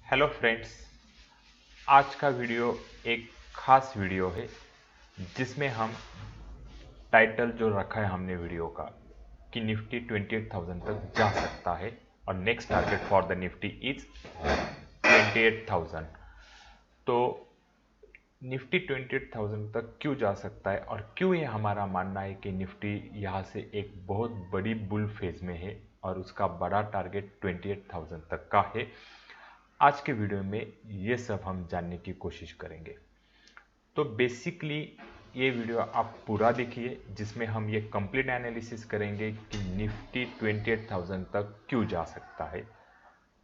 Hello friends. आज का video एक खास वीडियो है जिसमें हम टाइटल जो रखा है हमने वीडियो का कि निफ्टी 28,000 तक जा सकता है और next target for the Nifty is 28,000। तो निफ्टी 28,000 तक क्यों जा सकता है और क्यों ये हमारा मानना है कि निफ्टी यहाँ से एक बहुत बड़ी बुल फेज में है और उसका बड़ा टारगेट 28,000 तक का है। आज के वीडियो में ये सब हम जानने की कोशिश करेंगे। तो बेसिकली ये वीडियो आप पूरा देखिए जिसमें हम ये कंप्लीट एनालिसिस करेंगे कि निफ्टी 28,000 तक क्यों जा सकता है।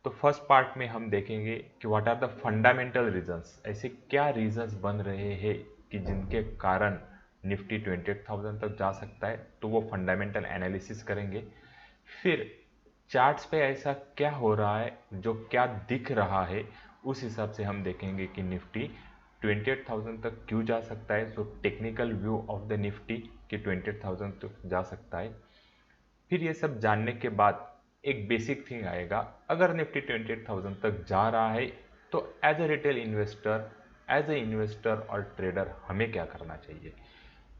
तो फर्स्ट पार्ट में हम देखेंगे कि what are the fundamental reasons, ऐसे क्या रीजंस बन रहे हैं कि जिनके कारण निफ्टी 28,000 तक जा सकता है, तो वो फंडामेंटल एनालिसिस करेंगे। फिर चार्ट्स पे ऐसा क्या हो रहा है, जो क्या दिख रहा है, उस हिसाब से हम देखेंगे कि निफ्टी 28,000 तक क्यों जा सकता है। So technical view of the Nifty कि 28,000 तक जा सकता है। फिर ये सब जानने के बाद एक बेसिक थिंग आएगा, अगर निफ्टी 28,000 तक जा रहा है तो as a retail investor, as a investor और ट्रेडर हमें क्या करना चाहिए,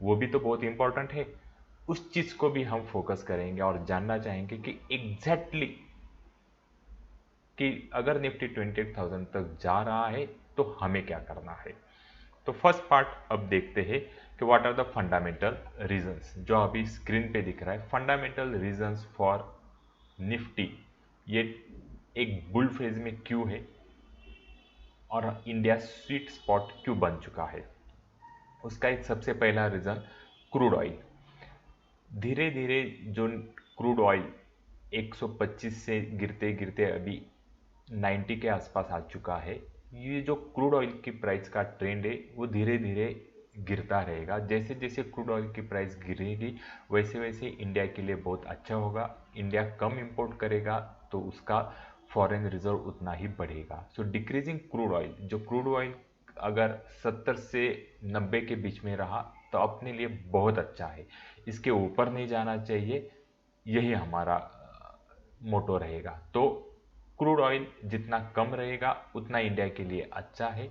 वो भी तो बहुत इंपॉर्टेंट है। उस चीज़ को भी हम फोकस करेंगे और जानना चाहेंगे कि एग्जैक्टली कि अगर निफ्टी 28,000 तक जा रहा है तो हमें क्या करना है। तो फर्स्ट पार्ट अब देखते हैं कि what are the fundamental reasons, जो अभी स्क्रीन पे दिख रहा है। फंडामेंटल रीजंस फॉर निफ्टी ये एक बुल फेज में क्यों है और इंडिया स्वीट स्पॉट क्यों बन चुका है। उसका एक सबसे पहला रीजन क्रूड ऑयल। धीरे धीरे जो क्रूड ऑयल 125 से गिरते गिरते अभी 90 के आसपास आ चुका है। ये जो क्रूड ऑयल की प्राइस का ट्रेंड है वो धीरे धीरे गिरता रहेगा। जैसे जैसे क्रूड ऑयल की प्राइस गिरेगी वैसे वैसे इंडिया के लिए बहुत अच्छा होगा। इंडिया कम इंपोर्ट करेगा तो उसका फॉरेन रिजर्व उतना ही बढ़ेगा। सो डिक्रीजिंग क्रूड ऑयल, जो क्रूड ऑयल अगर 70 से 90 के बीच में रहा तो अपने लिए बहुत अच्छा है, इसके ऊपर नहीं जाना चाहिए, यही हमारा मोटो रहेगा। तो क्रूड ऑयल जितना कम रहेगा उतना इंडिया के लिए अच्छा है,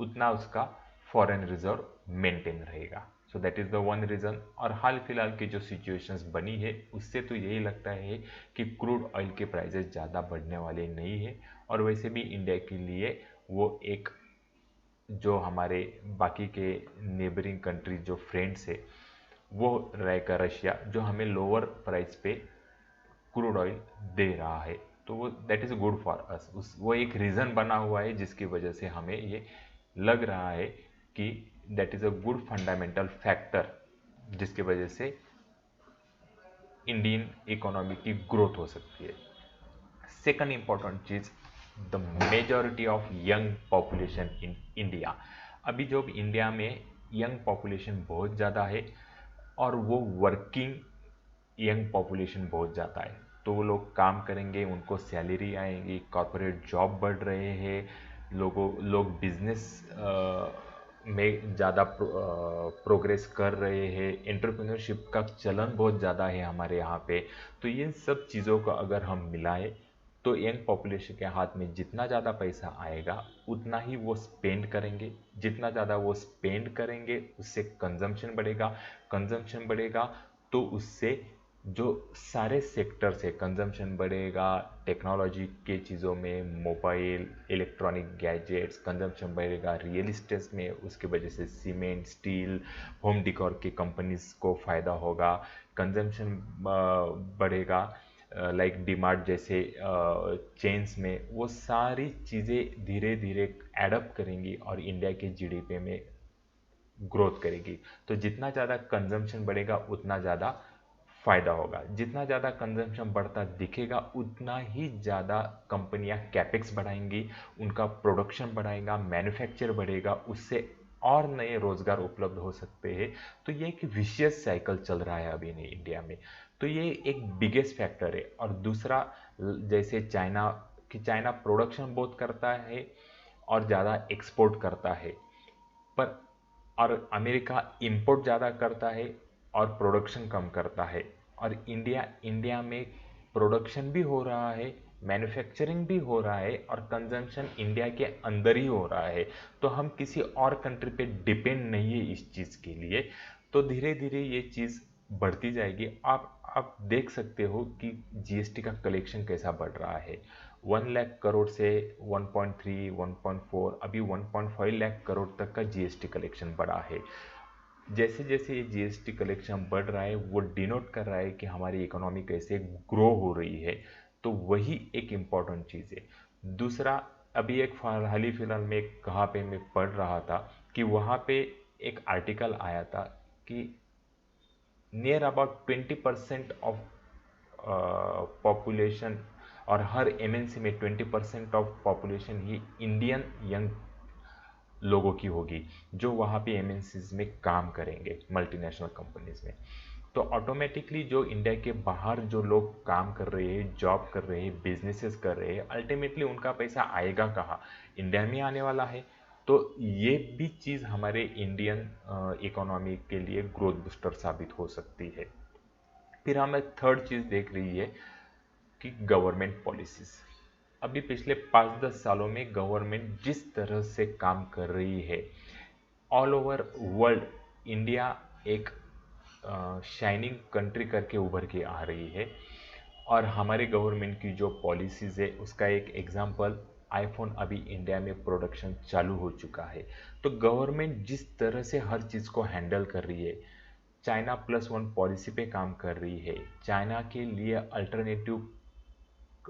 उतना उसका फॉरेन रिजर्व मेंटेन रहेगा। So that is the one reason. और हाल फिलहाल की जो सिचुएशंस बनी है उससे तो यही लगता है कि क्रूड ऑयल के प्राइसेस ज़्यादा बढ़ने वाले नहीं है। और वैसे भी इंडिया के लिए वो एक, जो हमारे बाकी के नेबरिंग कंट्री जो फ्रेंड्स है वो रहेगा रशिया, जो हमें लोअर प्राइस पे क्रूड ऑयल दे रहा है। तो वो that is good for us. उस वो एक रीज़न बना हुआ है जिसकी वजह से हमें ये लग रहा है कि that is a good fundamental factor जिसकी वजह से इंडियन इकोनॉमी की ग्रोथ हो सकती है। Second important cheese, the majority of young population in India. अभी जो इंडिया में यंग पॉपुलेशन बहुत ज़्यादा है और वो वर्किंग यंग पॉपुलेशन बहुत ज़्यादा है। तो वो लोग काम करेंगे, उनको सैलरी आएगी, कॉरपोरेट जॉब बढ़ रहे हैं, लोग बिजनेस में ज़्यादा प्रोग्रेस कर रहे हैं, एंटरप्रेन्योरशिप का चलन बहुत ज़्यादा है हमारे यहाँ पे। तो इन सब चीज़ों को अगर हम मिलाएं तो यंग पॉपुलेशन के हाथ में जितना ज़्यादा पैसा आएगा उतना ही वो स्पेंड करेंगे। जितना ज़्यादा वो स्पेंड करेंगे उससे कंजम्पशन बढ़ेगा, कंजम्पशन बढ़ेगा तो उससे जो सारे सेक्टर से कंजम्पशन बढ़ेगा। टेक्नोलॉजी के चीज़ों में, मोबाइल, इलेक्ट्रॉनिक गैजेट्स, कंजम्पशन बढ़ेगा रियल इस्टेट में, उसकी वजह से सीमेंट, स्टील, होम डिकॉर की कंपनीज को फ़ायदा होगा। कंजम्पशन बढ़ेगा लाइक डीमार्ट जैसे चेन्स में। वो सारी चीज़ें धीरे धीरे एडअप करेंगी और इंडिया के जीडीपी में ग्रोथ करेगी। तो जितना ज़्यादा कंजम्पशन बढ़ेगा उतना ज़्यादा फ़ायदा होगा। जितना ज़्यादा कंजम्पशन बढ़ता दिखेगा उतना ही ज़्यादा कंपनियां कैपेक्स बढ़ाएंगी, उनका प्रोडक्शन बढ़ाएगा, मैन्युफैक्चर बढ़ेगा, उससे और नए रोज़गार उपलब्ध हो सकते हैं। तो ये एक विशियस साइकिल चल रहा है अभी नहीं इंडिया में। तो ये एक बिगेस्ट फैक्टर है। और दूसरा, जैसे चाइना, कि चाइना प्रोडक्शन बहुत करता है और ज़्यादा एक्सपोर्ट करता है, पर और अमेरिका इंपोर्ट ज़्यादा करता है और प्रोडक्शन कम करता है। और इंडिया में प्रोडक्शन भी हो रहा है, मैन्युफैक्चरिंग भी हो रहा है और कंजम्पशन इंडिया के अंदर ही हो रहा है, तो हम किसी और कंट्री पे डिपेंड नहीं है इस चीज़ के लिए। तो धीरे धीरे ये चीज़ बढ़ती जाएगी। आप देख सकते हो कि जीएसटी का कलेक्शन कैसा बढ़ रहा है। 1 लाख करोड़ से 1.3, 1.4, अभी 1.5 लाख करोड़ तक का जीएसटी कलेक्शन बढ़ा है। जैसे जैसे ये जीएसटी कलेक्शन बढ़ रहा है वो डिनोट कर रहा है कि हमारी इकोनॉमी कैसे ग्रो हो रही है, तो वही एक इम्पॉर्टेंट चीज़ है। दूसरा, अभी एक हाल ही फिलहाल में कहाँ पे मैं पढ़ रहा था कि वहाँ पे एक आर्टिकल आया था कि नियर अबाउट 20% ऑफ पॉपुलेशन, और हर एमएनसी में 20% of population he Indian young लोगों की होगी जो वहाँ पे एमएनसीज में काम करेंगे, मल्टीनेशनल कंपनीज में। तो ऑटोमेटिकली जो इंडिया के बाहर जो लोग काम कर रहे हैं, जॉब कर रहे हैं, बिजनेसेस कर रहे हैं, अल्टीमेटली उनका पैसा आएगा कहाँ? इंडिया में आने वाला है। तो ये भी चीज़ हमारे इंडियन इकोनॉमी के लिए ग्रोथ बूस्टर साबित हो सकती है। फिर हमें थर्ड चीज़ देख रही है कि गवर्नमेंट पॉलिसीज़। अभी पिछले 5-10 सालों में गवर्नमेंट जिस तरह से काम कर रही है, ऑल ओवर वर्ल्ड इंडिया एक शाइनिंग कंट्री करके उभर के आ रही है। और हमारे गवर्नमेंट की जो पॉलिसीज़ है उसका एक एग्जांपल, आईफोन अभी इंडिया में प्रोडक्शन चालू हो चुका है। तो गवर्नमेंट जिस तरह से हर चीज़ को हैंडल कर रही है, चाइना+1 पॉलिसी पे काम कर रही है, चाइना के लिए alternative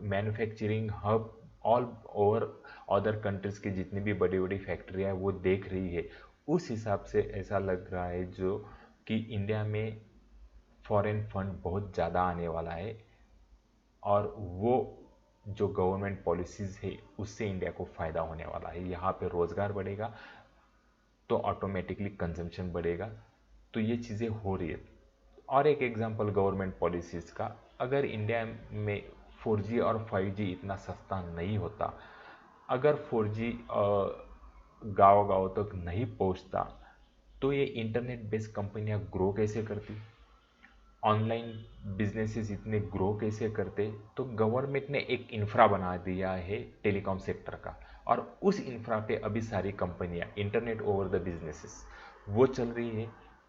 manufacturing hub all over other countries की जितनी भी बड़ी बड़ी फैक्ट्रियाँ हैं वो देख रही है, उस हिसाब से ऐसा लग रहा है जो कि इंडिया में फॉरेन फंड बहुत ज़्यादा आने वाला है। और वो जो गवर्नमेंट पॉलिसीज़ है उससे इंडिया को फ़ायदा होने वाला है। यहाँ पे रोज़गार बढ़ेगा तो ऑटोमेटिकली कंजम्पशन बढ़ेगा। तो ये चीज़ें हो रही है। और एक एग्जांपल गवर्नमेंट पॉलिसीज़ का, अगर इंडिया में 4G और 5G इतना सस्ता नहीं होता, अगर 4G गाँव-गाँव तक नहीं पहुंचता, तो ये इंटरनेट बेस्ड कंपनियां ग्रो कैसे करती, ऑनलाइन बिजनेसेस इतने ग्रो कैसे करते? तो गवर्नमेंट ने एक इंफ्रा बना दिया है टेलीकॉम सेक्टर का, और उस इंफ्रा पे अभी सारी कंपनियां, इंटरनेट ओवर द बिजनेसेस वो चल रही है,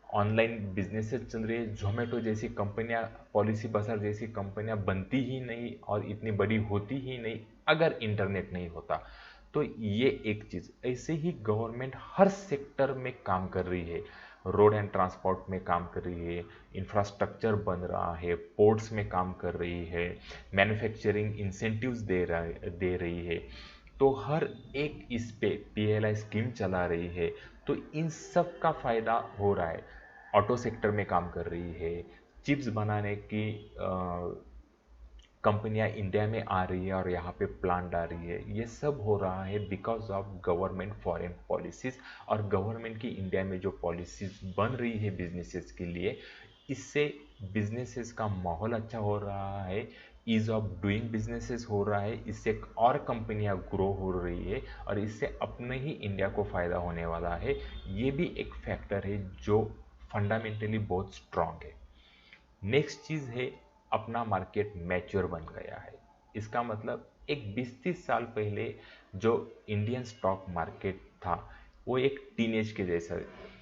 ऑनलाइन बिजनेसेस चल रही है। जोमेटो जैसी कंपनियां, पॉलिसी बाजार जैसी कंपनियां बनती ही नहीं और इतनी बड़ी होती ही नहीं अगर इंटरनेट नहीं होता। तो ये एक चीज़, ऐसे ही गवर्नमेंट हर सेक्टर में काम कर रही है। रोड एंड ट्रांसपोर्ट में काम कर रही है, इंफ्रास्ट्रक्चर बन रहा है, पोर्ट्स में काम कर रही है, मैन्युफैक्चरिंग इंसेंटिव्स दे रही है। तो हर एक इस पे पीएलआई स्कीम चला रही है। तो इन सब का फ़ायदा हो रहा है। ऑटो सेक्टर में काम कर रही है, चिप्स बनाने की कंपनियां इंडिया में आ रही है और यहाँ पे प्लांट डाल रही है। ये सब हो रहा है because of government foreign policies. और गवर्नमेंट की इंडिया में जो पॉलिसीज़ बन रही है बिजनेसेस के लिए, इससे बिजनेसेस का माहौल अच्छा हो रहा है, ईज ऑफ डूइंग बिजनेसेस हो रहा है, इससे और कंपनियां ग्रो हो रही है और इससे अपने ही इंडिया को फ़ायदा होने वाला है। ये भी एक फैक्टर है जो फंडामेंटली बहुत स्ट्रांग है। नेक्स्ट चीज़ है, अपना मार्केट मैच्योर बन गया है। इसका मतलब एक 20-30 साल पहले जो इंडियन स्टॉक मार्केट था वो एक टीनेज के जैसा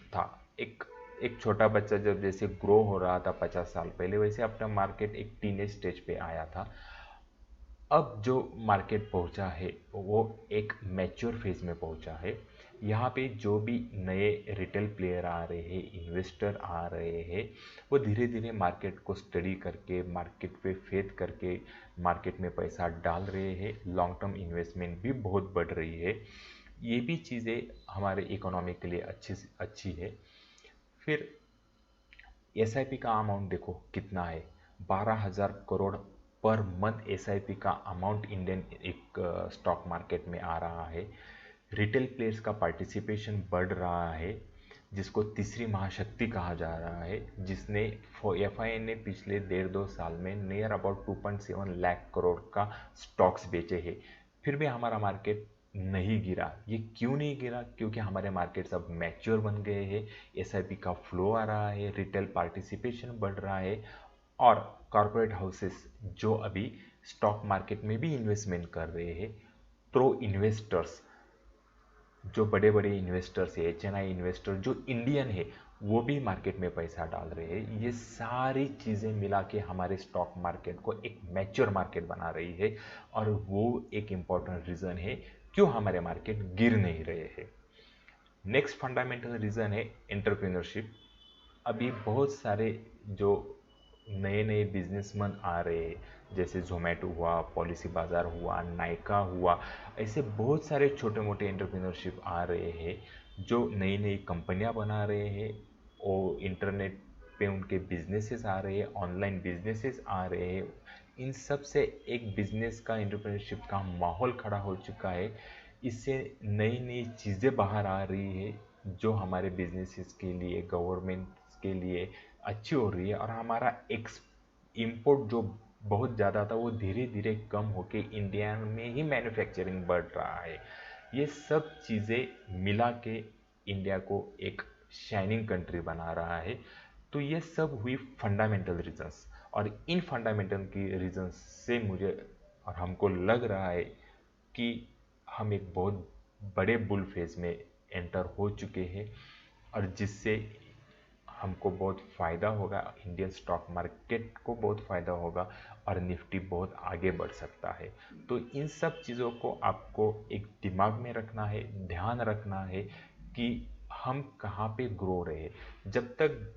था। एक एक छोटा बच्चा जब जैसे ग्रो हो रहा था 50 साल पहले, वैसे अपना मार्केट एक टीनेज स्टेज पे आया था। अब जो मार्केट पहुंचा है वो एक मैच्योर फेज में पहुंचा है। यहाँ पे जो भी नए रिटेल प्लेयर आ रहे हैं, इन्वेस्टर आ रहे हैं, वो धीरे धीरे मार्केट को स्टडी करके, मार्केट पे फेथ करके मार्केट में पैसा डाल रहे हैं। लॉन्ग टर्म इन्वेस्टमेंट भी बहुत बढ़ रही है। ये भी चीज़ें हमारे इकोनॉमी के लिए अच्छी है। फिर एसआईपी का अमाउंट देखो कितना है, 12,000 करोड़ पर मंथ एसआईपी का अमाउंट इंडियन एक स्टॉक मार्केट में आ रहा है। रिटेल प्लेयर्स का पार्टिसिपेशन बढ़ रहा है, जिसको तीसरी महाशक्ति कहा जा रहा है, जिसने एफआई ने पिछले 1.5-2 साल में नियर अबाउट 2.7 लाख करोड़ का स्टॉक्स बेचे हैं। फिर भी हमारा मार्केट नहीं गिरा। ये क्यों नहीं गिरा? क्योंकि हमारे मार्केट्स अब मैच्योर बन गए हैं, एसआईपी का फ्लो आ रहा है, रिटेल पार्टिसिपेशन बढ़ रहा है, और कॉरपोरेट हाउसेस जो अभी स्टॉक मार्केट में भी इन्वेस्टमेंट कर रहे हैं। प्रो इन्वेस्टर्स, जो बड़े बड़े इन्वेस्टर्स है, HNI इन्वेस्टर जो इंडियन है, वो भी मार्केट में पैसा डाल रहे हैं। ये सारी चीज़ें मिला के हमारे स्टॉक मार्केट को एक मैच्योर मार्केट बना रही है, और वो एक इम्पॉर्टेंट रीज़न है क्यों हमारे मार्केट गिर नहीं रहे हैं। नेक्स्ट फंडामेंटल रीज़न है एंटरप्रेन्योरशिप। अभी बहुत सारे जो नए नए बिजनेसमैन आ रहे हैं, जैसे जोमेटो हुआ, पॉलिसी बाजार हुआ, नायका हुआ, ऐसे बहुत सारे छोटे मोटे एंटरप्रेन्योरशिप आ रहे हैं जो नई नई कंपनियां बना रहे हैं, और इंटरनेट पे उनके बिजनेसेस आ रहे हैं, ऑनलाइन बिजनेसेस आ रहे हैं। इन सब से एक बिजनेस का, एंटरप्रेन्योरशिप का माहौल खड़ा हो चुका है। इससे नई नई चीज़ें बाहर आ रही है जो हमारे बिजनेसेस के लिए, गवर्नमेंट के लिए अच्छी हो रही है, और हमारा इंपोर्ट जो बहुत ज़्यादा था वो धीरे धीरे कम होके इंडिया में ही मैन्युफैक्चरिंग बढ़ रहा है। ये सब चीज़ें मिला के इंडिया को एक शाइनिंग कंट्री बना रहा है। तो ये सब हुई फंडामेंटल रीजंस, और इन फंडामेंटल की रीजंस से मुझे और हमको लग रहा है कि हम एक बहुत बड़े बुल फेज में एंटर हो चुके हैं, और जिससे हमको बहुत फ़ायदा होगा, इंडियन स्टॉक मार्केट को बहुत फ़ायदा होगा, और निफ्टी बहुत आगे बढ़ सकता है। तो इन सब चीज़ों को आपको एक दिमाग में रखना है, ध्यान रखना है कि हम कहाँ पे ग्रो रहे। जब तक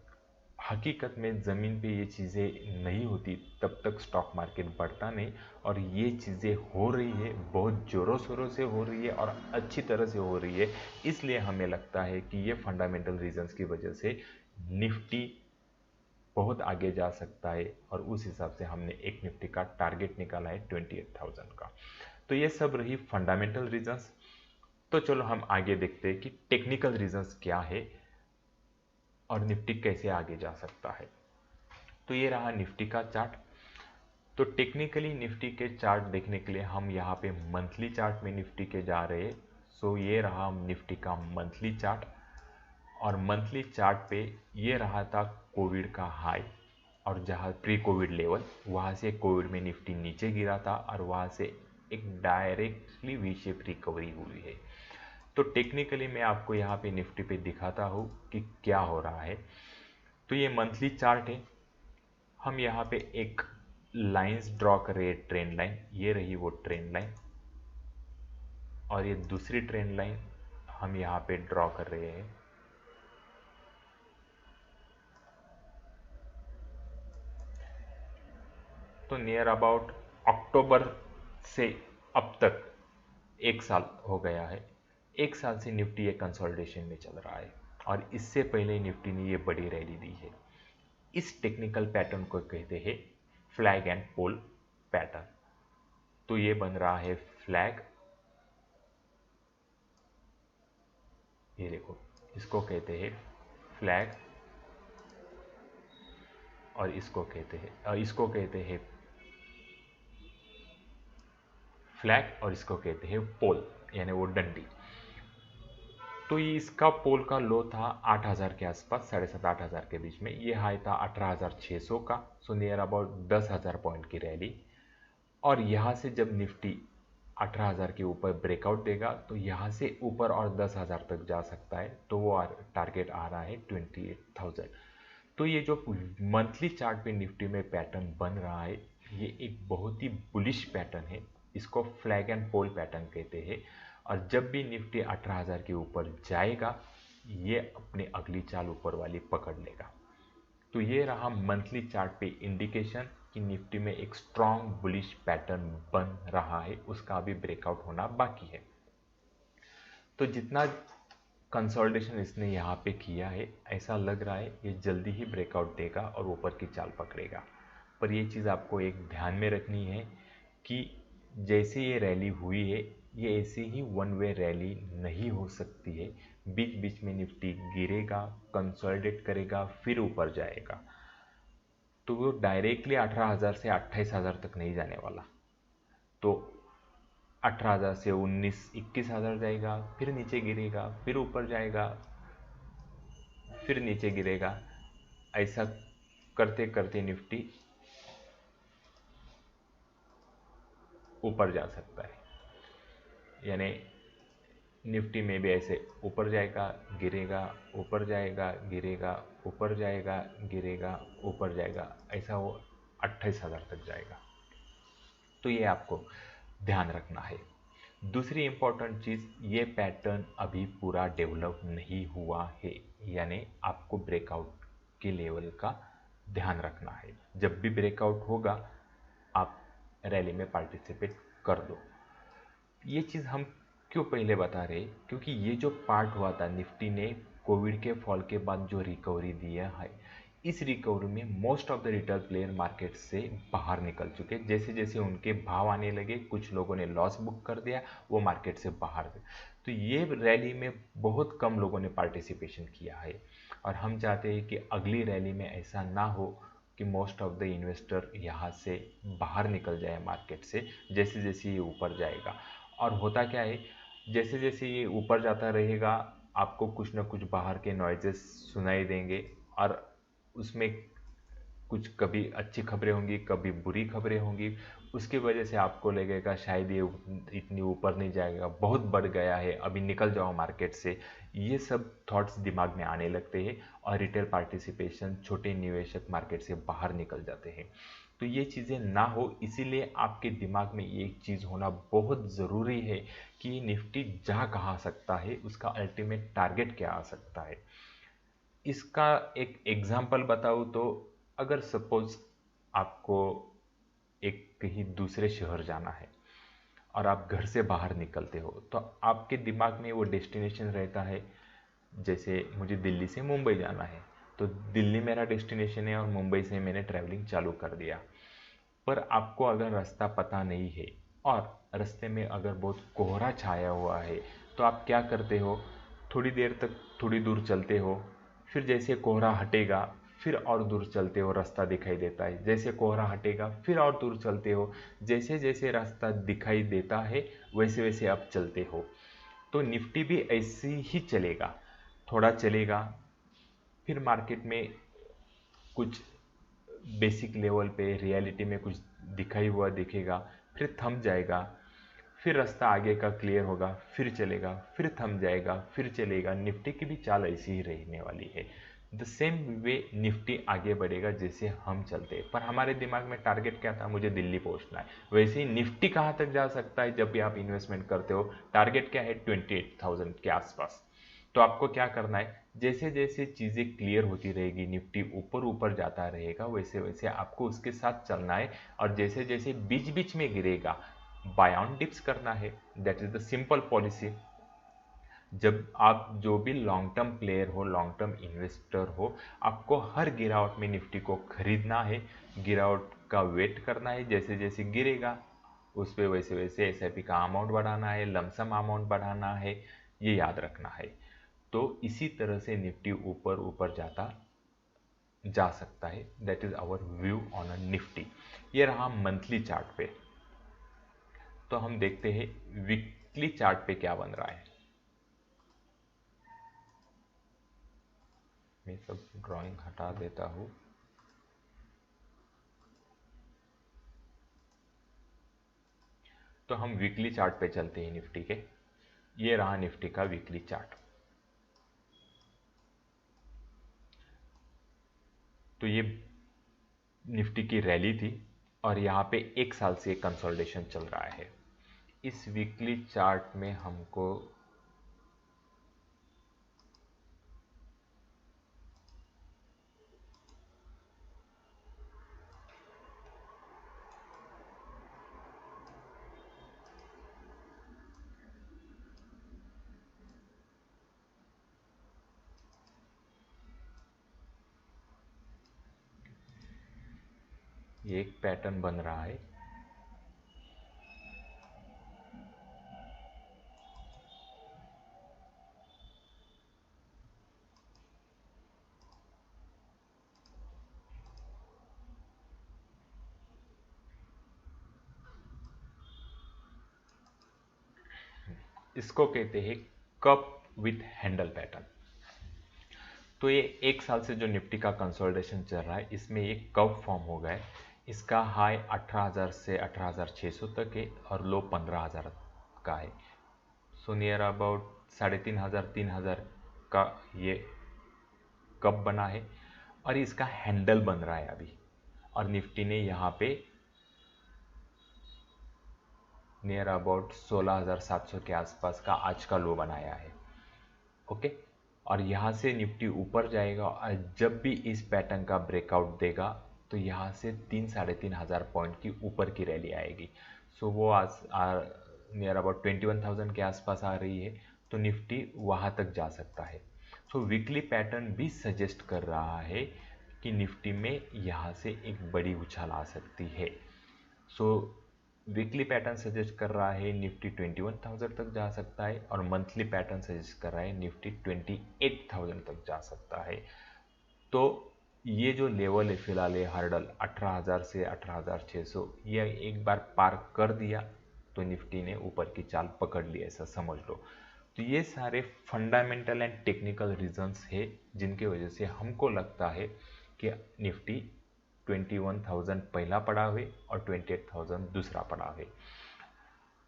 हकीकत में ज़मीन पे ये चीज़ें नहीं होती तब तक स्टॉक मार्केट बढ़ता नहीं, और ये चीज़ें हो रही है, बहुत ज़ोरों शोरों से हो रही है और अच्छी तरह से हो रही है। इसलिए हमें लगता है कि ये फंडामेंटल रीजंस की वजह से निफ्टी बहुत आगे जा सकता है, और उस हिसाब से हमने एक निफ्टी का टारगेट निकाला है 28,000 का। तो ये सब रही फंडामेंटल रीजंस। तो चलो हम आगे देखते हैं कि टेक्निकल रीजंस क्या है और निफ्टी कैसे आगे जा सकता है। तो ये रहा निफ्टी का चार्ट। तो टेक्निकली निफ्टी के चार्ट देखने के लिए हम यहाँ पे मंथली चार्ट में निफ्टी के जा रहे हैं। सो ये रहा निफ्टी का मंथली चार्ट, और मंथली चार्ट पे ये रहा था कोविड का हाई, और जहाँ प्री कोविड लेवल, वहाँ से कोविड में निफ्टी नीचे गिरा था, और वहाँ से एक डायरेक्टली वी शेप रिकवरी हुई है। तो टेक्निकली मैं आपको यहाँ पे निफ्टी पे दिखाता हूँ कि क्या हो रहा है। तो ये मंथली चार्ट है। हम यहाँ पे एक लाइंस ड्रॉ कर रहे हैं, ट्रेंड लाइन, ये रही वो ट्रेंड लाइन, और ये दूसरी ट्रेंड लाइन हम यहाँ पे ड्रॉ कर रहे हैं। तो नियर अबाउट अक्टूबर से अब तक 1 साल हो गया है। 1 साल से निफ्टी एक कंसोलिडेशन में चल रहा है, और इससे पहले निफ्टी ने ये बड़ी रैली दी है। इस टेक्निकल पैटर्न को कहते हैं फ्लैग एंड पोल पैटर्न। तो ये बन रहा है फ्लैग, ये देखो, इसको कहते हैं फ्लैग, और इसको कहते हैं फ्लैग, और इसको कहते हैं पोल, यानी वो डंडी। तो ये इसका पोल का लो था 8,000 के आसपास, 7,500-8,000 के बीच में। ये हाई था 18,600 का, सो नियर अबाउट 10,000 पॉइंट की रैली। और यहाँ से जब निफ्टी 18,000 के ऊपर ब्रेकआउट देगा तो यहाँ से ऊपर और 10,000 तक जा सकता है। तो वो टारगेट आ रहा है 28,000। तो ये जो मंथली चार्ट पे निफ्टी में पैटर्न बन रहा है, ये एक बहुत ही बुलिश पैटर्न है। इसको फ्लैग एंड पोल पैटर्न कहते हैं। और जब भी निफ्टी 18,000 के ऊपर जाएगा, ये अपनी अगली चाल ऊपर वाली पकड़ लेगा। तो ये रहा मंथली चार्ट पे इंडिकेशन कि निफ्टी में एक स्ट्रॉन्ग बुलिश पैटर्न बन रहा है, उसका अभी ब्रेकआउट होना बाकी है। तो जितना कंसोलिडेशन इसने यहाँ पे किया है, ऐसा लग रहा है ये जल्दी ही ब्रेकआउट देगा और ऊपर की चाल पकड़ेगा। पर ये चीज़ आपको एक ध्यान में रखनी है कि जैसे ये रैली हुई है, ये ऐसे ही वन वे रैली नहीं हो सकती है। बीच बीच में निफ्टी गिरेगा, कंसोलिडेट करेगा, फिर ऊपर जाएगा। तो वो डायरेक्टली 18,000 से 28,000 तक नहीं जाने वाला। तो 18,000 से 19-21,000 जाएगा, फिर नीचे गिरेगा, फिर ऊपर जाएगा, फिर नीचे गिरेगा। ऐसा करते करते निफ्टी ऊपर जा सकता है, यानी निफ्टी में भी ऐसे ऊपर जाएगा गिरेगा, ऊपर जाएगा गिरेगा, ऊपर जाएगा गिरेगा, ऊपर जाएगा, ऐसा वो 28,000 तक जाएगा। तो ये आपको ध्यान रखना है। दूसरी इंपॉर्टेंट चीज़, ये पैटर्न अभी पूरा डेवलप नहीं हुआ है, यानी आपको ब्रेकआउट के लेवल का ध्यान रखना है। जब भी ब्रेकआउट होगा आप रैली में पार्टिसिपेट कर दो। ये चीज़ हम क्यों पहले बता रहे, क्योंकि ये जो पार्ट हुआ था निफ्टी ने कोविड के फॉल के बाद जो रिकवरी दिया है, इस रिकवरी में most of the retail player market से बाहर निकल चुके। जैसे जैसे उनके भाव आने लगे, कुछ लोगों ने लॉस बुक कर दिया, वो मार्केट से बाहर गए। तो ये रैली में बहुत कम लोगों ने पार्टिसिपेशन किया है, और हम चाहते हैं कि अगली रैली में ऐसा ना हो कि मोस्ट ऑफ द इन्वेस्टर यहाँ से बाहर निकल जाए मार्केट से, जैसे जैसे ये ऊपर जाएगा। और होता क्या है, जैसे जैसे ये ऊपर जाता रहेगा आपको कुछ ना कुछ बाहर के नॉइजेस सुनाई देंगे, और उसमें कुछ कभी अच्छी खबरें होंगी, कभी बुरी खबरें होंगी। उसकी वजह से आपको लगेगा शायद ये इतनी ऊपर नहीं जाएगा, बहुत बढ़ गया है, अभी निकल जाओ मार्केट से। ये सब थॉट्स दिमाग में आने लगते हैं, और रिटेल पार्टिसिपेशन, छोटे निवेशक मार्केट से बाहर निकल जाते हैं। तो ये चीज़ें ना हो, इसीलिए आपके दिमाग में एक चीज़ होना बहुत ज़रूरी है कि निफ्टी जा कहाँ सकता है, उसका अल्टीमेट टारगेट क्या आ सकता है। इसका एक एग्जांपल बताऊँ तो, अगर सपोज आपको एक कहीं दूसरे शहर जाना है और आप घर से बाहर निकलते हो, तो आपके दिमाग में वो डेस्टिनेशन रहता है। जैसे मुझे दिल्ली से मुंबई जाना है, तो दिल्ली मेरा डेस्टिनेशन है और मुंबई से मैंने ट्रैवलिंग चालू कर दिया। पर आपको अगर रास्ता पता नहीं है और रास्ते में अगर बहुत कोहरा छाया हुआ है, तो आप क्या करते हो, थोड़ी देर तक थोड़ी दूर चलते हो, फिर जैसे कोहरा हटेगा फिर और दूर चलते हो, रास्ता दिखाई देता है, जैसे कोहरा हटेगा फिर और दूर चलते हो, जैसे जैसे रास्ता दिखाई देता है वैसे वैसे आप चलते हो। तो निफ्टी भी ऐसे ही चलेगा, थोड़ा चलेगा, फिर मार्केट में कुछ बेसिक लेवल पे रियलिटी में कुछ दिखाई हुआ दिखेगा, फिर थम जाएगा, फिर रास्ता आगे का क्लियर होगा, फिर चलेगा, फिर थम जाएगा, फिर चलेगा। निफ्टी की भी चाल ऐसी ही रहने वाली है। द सेम वे निफ्टी आगे बढ़ेगा जैसे हम चलते हैं। पर हमारे दिमाग में टारगेट क्या था, मुझे दिल्ली पहुंचना है। वैसे ही निफ्टी कहाँ तक जा सकता है, जब भी आप इन्वेस्टमेंट करते हो टारगेट क्या है, 28,000 के आसपास। तो आपको क्या करना है, जैसे जैसे चीज़ें क्लियर होती रहेगी, निफ्टी ऊपर ऊपर जाता रहेगा, वैसे वैसे आपको उसके साथ चलना है। और जैसे जैसे बीच बीच में गिरेगा, बाय ऑन डिप्स करना है। That is the simple policy. जब आप जो भी लॉन्ग टर्म प्लेयर हो, लॉन्ग टर्म इन्वेस्टर हो, आपको हर गिरावट में निफ्टी को खरीदना है, गिरावट का वेट करना है। जैसे जैसे गिरेगा उस पर वैसे वैसे एसआईपी का अमाउंट बढ़ाना है, लमसम अमाउंट बढ़ाना है, ये याद रखना है। तो इसी तरह से निफ्टी ऊपर ऊपर जाता जा सकता है। That is our view on a Nifty. ये रहा मंथली चार्ट पे। तो हम देखते हैं वीकली चार्ट पे क्या बन रहा है। मैं सब ड्राइंग हटा देता हूँ। तो हम वीकली चार्ट पे चलते हैं निफ्टी के। ये रहा निफ्टी का वीकली चार्ट। तो ये निफ्टी की रैली थी, और यहाँ पे एक साल से कंसोलिडेशन चल रहा है। इस वीकली चार्ट में हमको ये एक पैटर्न बन रहा है। इसको कहते हैं कप विथ हैंडल पैटर्न। तो ये एक साल से जो निफ्टी का कंसोलिडेशन चल रहा है, इसमें एक कर्व फॉर्म हो गया है। इसका हाई 18,000 से 18,600 तक है और लो 15,000 का है। सो नियर अबाउट 3,500 3,000 का ये कब बना है और इसका हैंडल बन रहा है अभी। और निफ्टी ने यहाँ पे नियर अबाउट 16,700 के आसपास का आज का लो बनाया है। ओके, और यहाँ से निफ्टी ऊपर जाएगा और जब भी इस पैटर्न का ब्रेकआउट देगा तो यहाँ से 3,500 पॉइंट की ऊपर की रैली आएगी। सो वो आज नियर अबाउट 21,000 के आसपास आ रही है, तो निफ्टी वहाँ तक जा सकता है। सो वीकली पैटर्न भी सजेस्ट कर रहा है कि निफ्टी में यहाँ से एक बड़ी उछाल आ सकती है। सो वीकली पैटर्न सजेस्ट कर रहा है निफ्टी 21,000 तक जा सकता है और मंथली पैटर्न सजेस्ट कर रहा है निफ्टी 28,000 तक जा सकता है। तो ये जो लेवल है फिलहाल ये हर्डल 18,000 से 18,600 ये एक बार पार कर दिया तो निफ्टी ने ऊपर की चाल पकड़ ली, ऐसा समझ लो। तो ये सारे फंडामेंटल एंड टेक्निकल रीजंस है जिनकी वजह से हमको लगता है कि निफ्टी 21,000 पहला पड़ाव है और 28,000 दूसरा पड़ाव है।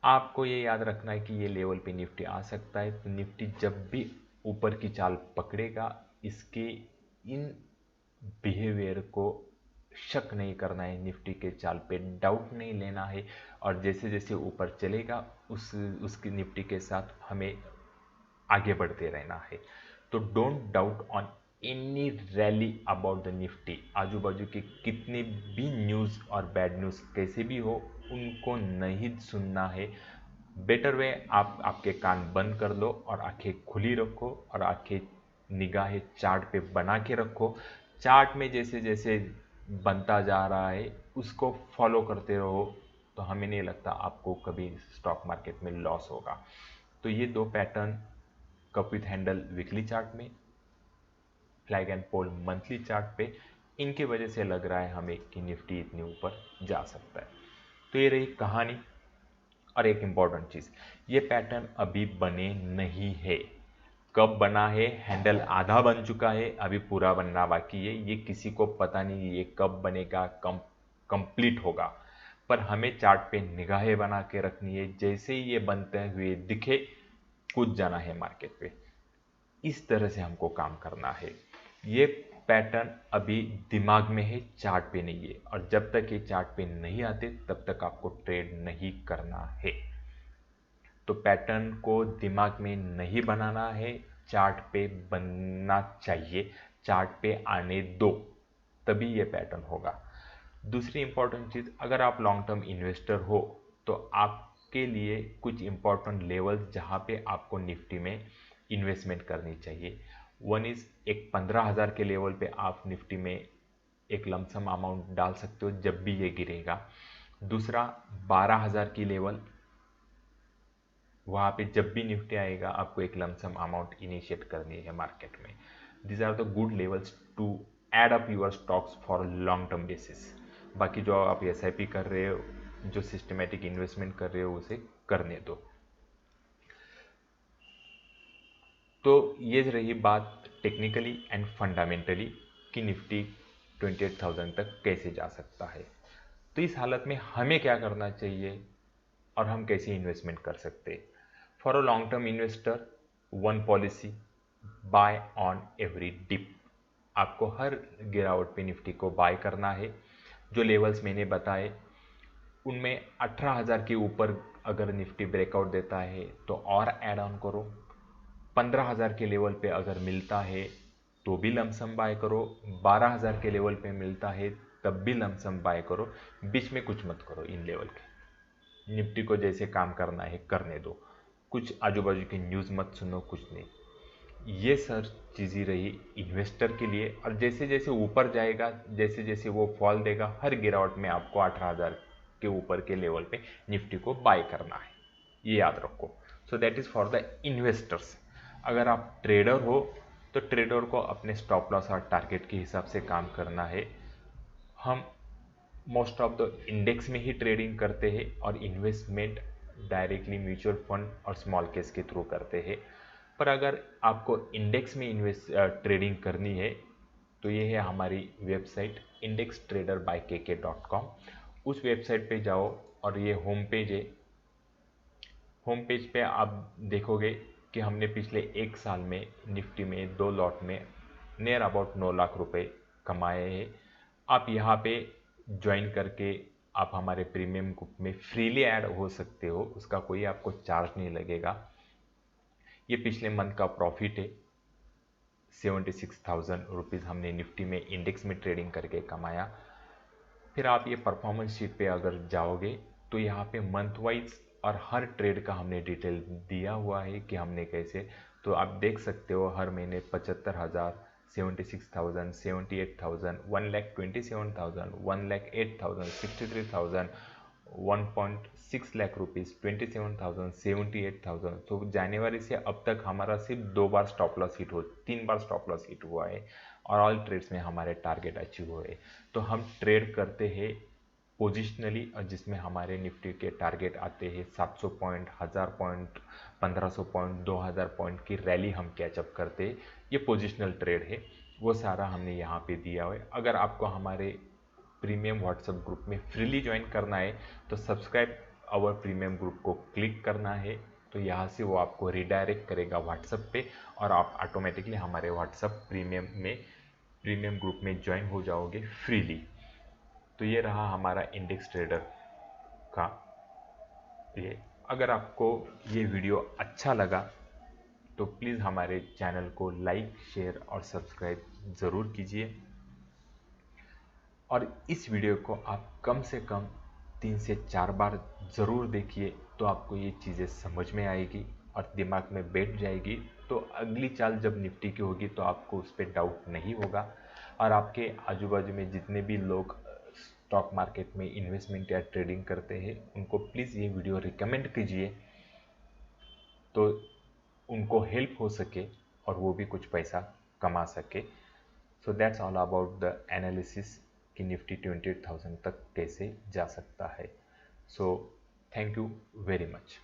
आपको ये याद रखना है कि ये लेवल पे निफ्टी आ सकता है। तो निफ्टी जब भी ऊपर की चाल पकड़ेगा इसके इन बिहेवियर को शक नहीं करना है, निफ्टी के चाल पे डाउट नहीं लेना है और जैसे जैसे ऊपर चलेगा उसकी निफ्टी के साथ हमें आगे बढ़ते रहना है। तो don't doubt on any rally about the Nifty. आजू बाजू के कितने भी न्यूज़ और बैड न्यूज़ कैसे भी हो उनको नहीं सुनना है। बेटर वे आप आपके कान बंद कर लो और आंखें खुली रखो और आंखें निगाहें चार्ट पे बना के रखो। चार्ट में जैसे जैसे बनता जा रहा है उसको फॉलो करते रहो, तो हमें नहीं लगता आपको कभी स्टॉक मार्केट में लॉस होगा। तो ये दो pattern cup with handle weekly chart में, flag and pole monthly chart पे, इनकी वजह से लग रहा है हमें कि निफ्टी इतनी ऊपर जा सकता है। तो ये रही कहानी। और एक इम्पॉर्टेंट चीज़, ये पैटर्न अभी बने नहीं है। कब बना है? हैंडल आधा बन चुका है, अभी पूरा बनना बाकी है। ये किसी को पता नहीं ये कब बनेगा, कंप्लीट होगा। पर हमें चार्ट पे निगाहें बना के रखनी है, जैसे ही ये बनते हुए दिखे कूद जाना है मार्केट पे। इस तरह से हमको काम करना है। ये पैटर्न अभी दिमाग में है, चार्ट पे नहीं है। और जब तक ये चार्ट पे नहीं आते तब तक आपको ट्रेड नहीं करना है। तो पैटर्न को दिमाग में नहीं बनाना है, चार्ट पे बनना चाहिए। चार्ट पे आने दो, तभी ये पैटर्न होगा। दूसरी इंपॉर्टेंट चीज़, अगर आप लॉन्ग टर्म इन्वेस्टर हो तो आपके लिए कुछ इंपॉर्टेंट लेवल्स जहाँ पे आपको निफ्टी में इन्वेस्टमेंट करनी चाहिए। वन इज़ एक 15,000 के लेवल पे आप निफ्टी में एक लमसम अमाउंट डाल सकते हो जब भी ये गिरेगा। दूसरा 12,000 की लेवल, वहाँ पे जब भी निफ्टी आएगा आपको एक लमसम अमाउंट इनिशिएट करनी है मार्केट में। This are the good levels to add up your stocks for long term basis. बाकी जो आप SIP कर रहे हो, जो सिस्टमेटिक इन्वेस्टमेंट कर रहे हो, उसे करने दो। तो ये रही बात टेक्निकली एंड फंडामेंटली कि निफ्टी 28,000 तक कैसे जा सकता है। तो इस हालत में हमें क्या करना चाहिए और हम कैसे इन्वेस्टमेंट कर सकते हैं। For a long term investor, one policy, buy on every dip. आपको हर गिरावट पे निफ्टी को बाय करना है। जो लेवल्स मैंने बताए उनमें 18,000 के ऊपर अगर निफ्टी ब्रेकआउट देता है तो और ऐड ऑन करो। 15,000 के लेवल पे अगर मिलता है तो भी लमसम बाय करो। 12,000 के लेवल पे मिलता है तब भी लमसम बाय करो। बीच में कुछ मत करो। इन लेवल के निफ्टी को जैसे काम करना है करने दो, कुछ आजू बाजू की न्यूज़ मत सुनो, कुछ नहीं। ये सर चीज़ें रही इन्वेस्टर के लिए। और जैसे जैसे ऊपर जाएगा, जैसे जैसे वो फॉल देगा, हर गिरावट में आपको 18,000 के ऊपर के लेवल पे निफ्टी को बाय करना है, ये याद रखो। So that is for the investors. अगर आप ट्रेडर हो तो ट्रेडर को अपने स्टॉप लॉस और टारगेट के हिसाब से काम करना है। हम मोस्ट ऑफ द इंडेक्स में ही ट्रेडिंग करते हैं और इन्वेस्टमेंट डायरेक्टली म्यूचुअल फंड और स्मॉल केस के थ्रू करते हैं। पर अगर आपको इंडेक्स में ट्रेडिंग करनी है तो ये है हमारी वेबसाइट indextrader.kk.com। उस वेबसाइट पे जाओ और ये होम पेज है। होम पेज पे आप देखोगे कि हमने पिछले एक साल में निफ्टी में 2 लॉट में नियर अबाउट 9 लाख रुपए कमाए हैं। आप यहाँ पे ज्वाइन करके आप हमारे प्रीमियम ग्रुप में फ्रीली ऐड हो सकते हो, उसका कोई आपको चार्ज नहीं लगेगा। ये पिछले मंथ का प्रॉफिट है, 76,000 रुपीज़ हमने निफ्टी में इंडेक्स में ट्रेडिंग करके कमाया। फिर आप ये परफॉर्मेंस शीट पे अगर जाओगे तो यहाँ पे मंथ वाइज और हर ट्रेड का हमने डिटेल दिया हुआ है कि हमने कैसे, तो आप देख सकते हो हर महीने 75,000, 76,000, 78,000, 1,27,000, 1,08,000, 63,000, 1.6 लाख रुपीज़, 27,000, 78,000। तो जनवरी से अब तक हमारा सिर्फ 2 बार स्टॉप लॉस हिट हो, 3 बार स्टॉप लॉस हिट हुआ है और ऑल ट्रेड्स में हमारे टारगेट अचीव हुए। तो हम ट्रेड करते हैं पोजिशनली, और जिसमें हमारे निफ्टी के टारगेट आते हैं 700 पॉइंट, 1000 पॉइंट, 1500 पॉइंट, 2000 पॉइंट की रैली हम कैचअप करते हैं। ये पोजिशनल ट्रेड है, वो सारा हमने यहाँ पे दिया हुआ है। अगर आपको हमारे प्रीमियम व्हाट्सएप ग्रुप में फ्रीली ज्वाइन करना है तो सब्सक्राइब आवर प्रीमियम ग्रुप को क्लिक करना है, तो यहाँ से वो आपको रिडायरेक्ट करेगा व्हाट्सएप पे और आप ऑटोमेटिकली हमारे व्हाट्सएप प्रीमियम ग्रुप में ज्वाइन हो जाओगे फ्रीली। तो ये रहा हमारा इंडेक्स ट्रेडर का ये। अगर आपको ये वीडियो अच्छा लगा तो प्लीज़ हमारे चैनल को लाइक, शेयर और सब्सक्राइब ज़रूर कीजिए, और इस वीडियो को आप कम से कम 3 से 4 बार ज़रूर देखिए, तो आपको ये चीज़ें समझ में आएगी और दिमाग में बैठ जाएगी। तो अगली चाल जब निफ्टी की होगी तो आपको उस पर डाउट नहीं होगा। और आपके आजू बाजू में जितने भी लोग स्टॉक मार्केट में इन्वेस्टमेंट या ट्रेडिंग करते हैं उनको प्लीज़ ये वीडियो रिकमेंड कीजिए, तो उनको हेल्प हो सके और वो भी कुछ पैसा कमा सके। So that's all about the analysis कि निफ्टी 28,000 तक कैसे जा सकता है। So thank you very much.